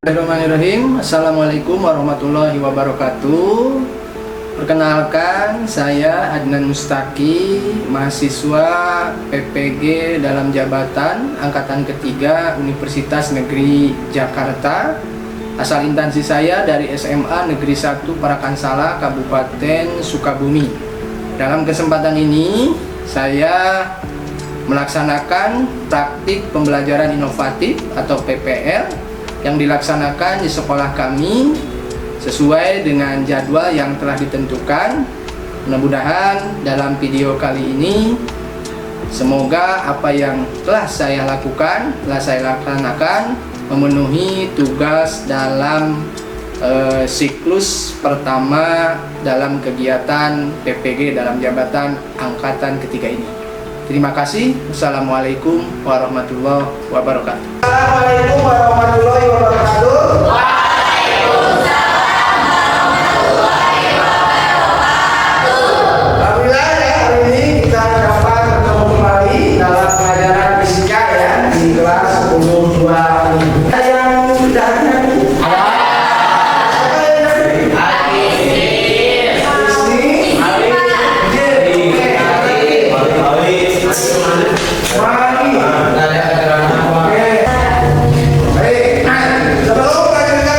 Bismillahirrahmanirrahim. Assalamualaikum warahmatullahi wabarakatuh. Perkenalkan, saya Adnan Mustaki, mahasiswa PPG dalam jabatan Angkatan Ketiga Universitas Negeri Jakarta. Asal intansi saya dari SMA Negeri 1 Parakansala, Kabupaten Sukabumi. Dalam kesempatan ini, saya melaksanakan praktik pembelajaran inovatif atau PPL yang dilaksanakan di sekolah kami sesuai dengan jadwal yang telah ditentukan. Mudah-mudahan dalam video kali ini semoga apa yang telah saya lakukan, telah saya laksanakan memenuhi tugas dalam siklus pertama dalam kegiatan PPG dalam jabatan Angkatan Ketiga ini. Terima kasih. Wassalamualaikum warahmatullahi wabarakatuh. Assalamualaikum warahmatullahi wabarakatuh. Alhamdulillah ya, hari ini kita dapat bertemu kembali dalam pelajaran fisika ya di kelas 10-2 ini. Yang sudah Baik, sebelum melanjutkan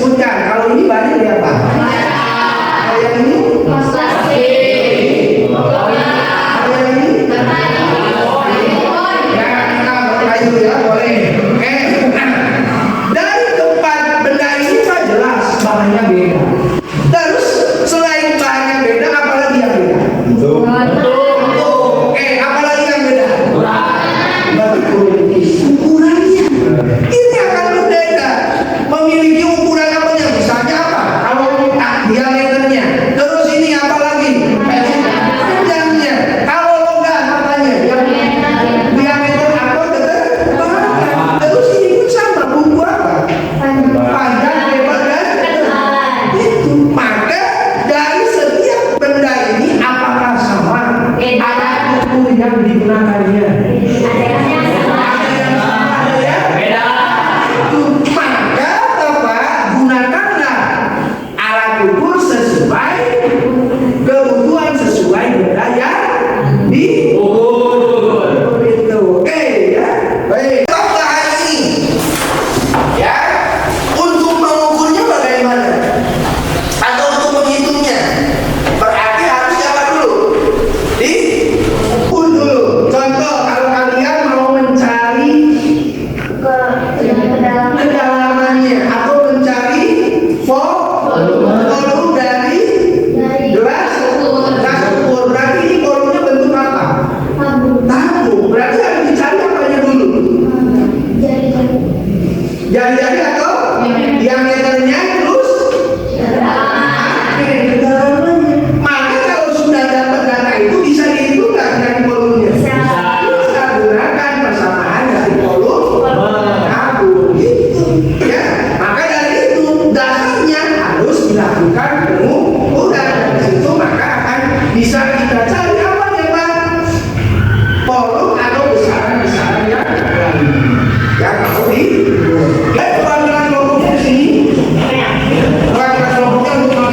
sebutkan. Kalau ini balik dari apa? Kalau yang ini? Kalau yang ini? Ya, kayu ya, boleh. Oke. Dari tempat benda ini kan jelas bahannya beda. Terus selain bahannya beda, apalagi yang beda? Oke, apalagi yang beda? Ukurannya. Ini akan berbeda. Memiliki ukuran apa yang misalnya apa? Kalau diameternya. Terus ini apa lagi? Panjangnya. Kalau logam apanya? Diameter apa? Terus ini pun sama. Buku apa? Panjang, lebar, dan itu. Maka dari setiap benda ini apakah sama? Ada ukur yang digunakannya. Maka apa? Gunakanlah alat ukur sesuai kebutuhan, sesuai benda yang diukur. Itu oke ya. Baik. Bahan ini ya, untuk mengukurnya bagaimana? Atau untuk menghitungnya? Berarti harus apa dulu? Diukur dulu. Contoh, kalau kalian mau mencari kedalamannya atau mencari volume dari gelas ukur, berarti ini volumenya bentuk apa? Tabung. Berarti harus dicari apanya dulu? Jari-jari atau diameternya, terus kedalamannya. Maka kalau sudah dapat data itu bisa dihitung nggak dari volumenya? Bisa gunakan persamaan dari volume tabung gitu ya. Maka dari itu dasarnya harus dilakukan pengukuran. Dari situ maka akan bisa kita cari apa ya Pak? Volume atau besaran-besaran yang lain yang mau di. Keluarkan kelompoknya di sini. Keluarkan kelompoknya untuk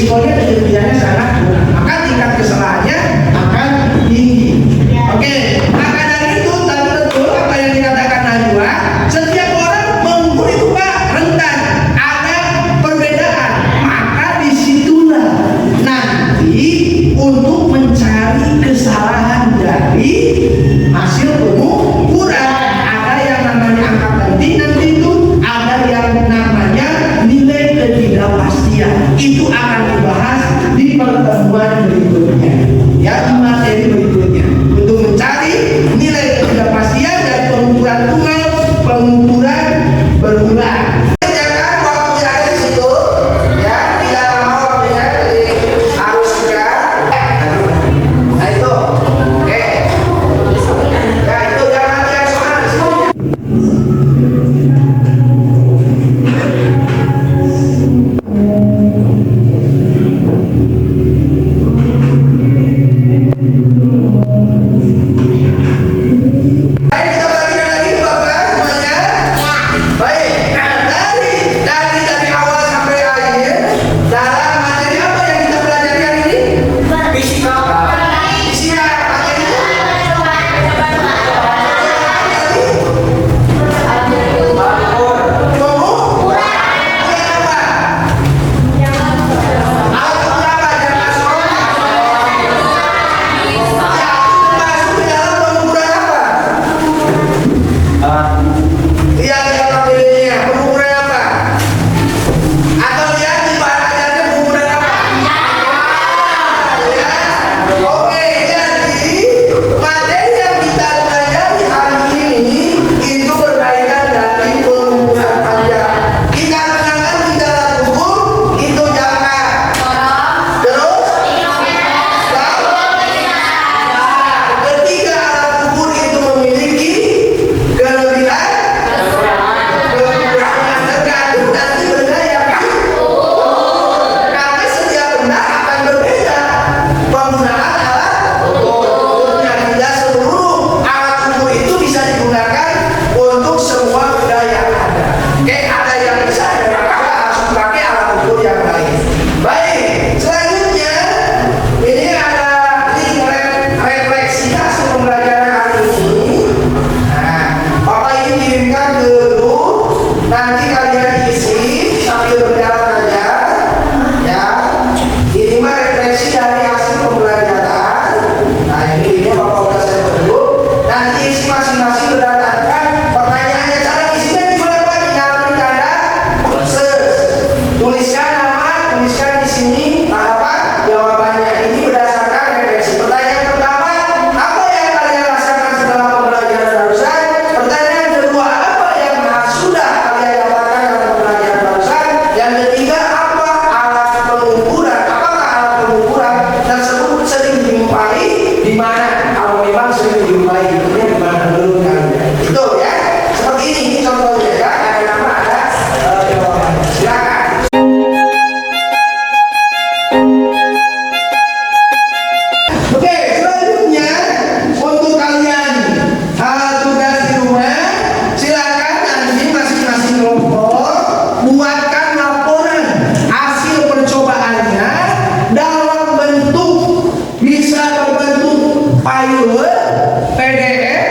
risikonya kejadiannya sangat murah, maka tingkat kesalahannya akan tinggi. Oke, maka dari itu tadi betul apa yang dikatakan Najwa, setiap orang mengukur itu Pak rentan, ada perbedaan, maka disitulah nanti untuk mencari kesalahan dari hasil pengukuran ada yang namanya angka penting, nanti itu ada yang namanya nilai ketidakpastian. Itu akan dibahas di pertemuan berikutnya, ya, di materi berikutnya, untuk mencari nilai ketidakpastian dari pengukuran tunggal, pengukuran berulang. Jangan waktunya ada di situ, ya, tidak lama waktunya, jadi harus segera. Nah itu, oke, ya itu jangan yang soal di sini. Baik, kita balikan lagi Bapak semuanya. Baik, nah, dari awal sampai akhir dalam materi apa yang kita pelajari hari ini? Fisika. Fisika materinya file PDF